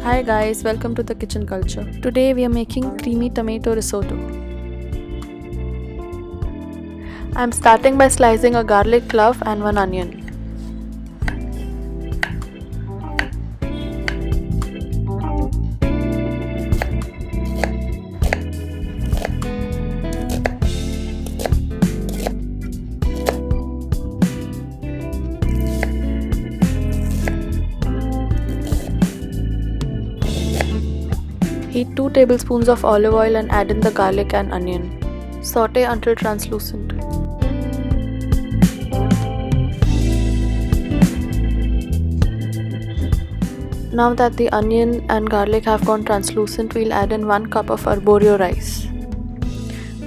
Hi guys, welcome to the kitchen culture. Today we are making creamy tomato risotto. I'm starting by slicing a garlic clove and one onion. Heat 2 tablespoons of olive oil and add in the garlic and onion. Saute until translucent. Now that the onion and garlic have gone translucent, we'll add in 1 cup of arborio rice.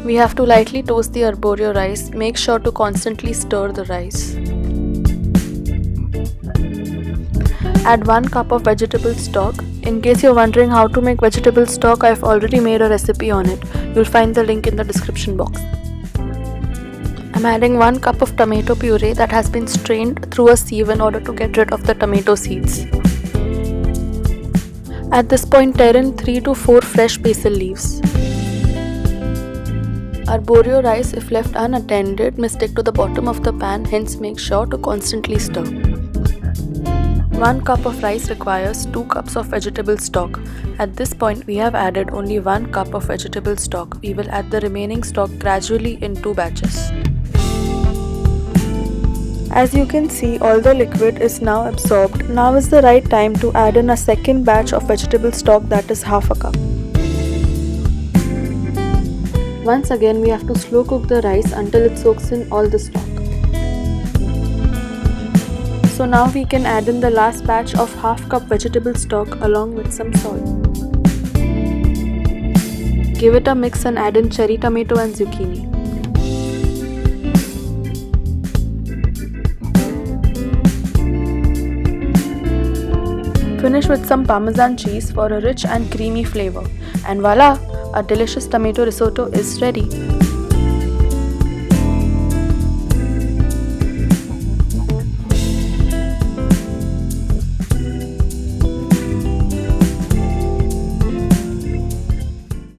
We have to lightly toast the arborio rice. Make sure to constantly stir the rice. Add 1 cup of vegetable stock. In case you're wondering how to make vegetable stock, I've already made a recipe on it. You'll find the link in the description box. I'm adding 1 cup of tomato puree that has been strained through a sieve in order to get rid of the tomato seeds. At this point, tear in 3 to 4 fresh basil leaves. Arborio rice, if left unattended, may stick to the bottom of the pan, hence make sure to constantly stir. 1 cup of rice requires 2 cups of vegetable stock. At this point, we have added only 1 cup of vegetable stock. We will add the remaining stock gradually in 2 batches. As you can see, all the liquid is now absorbed. Now is the right time to add in a second batch of vegetable stock, that is half a cup. Once again, we have to slow cook the rice until it soaks in all the stock. So now we can add in the last batch of half cup vegetable stock along with some salt. Give it a mix and add in cherry tomato and zucchini. Finish with some Parmesan cheese for a rich and creamy flavor. And voila! A delicious tomato risotto is ready.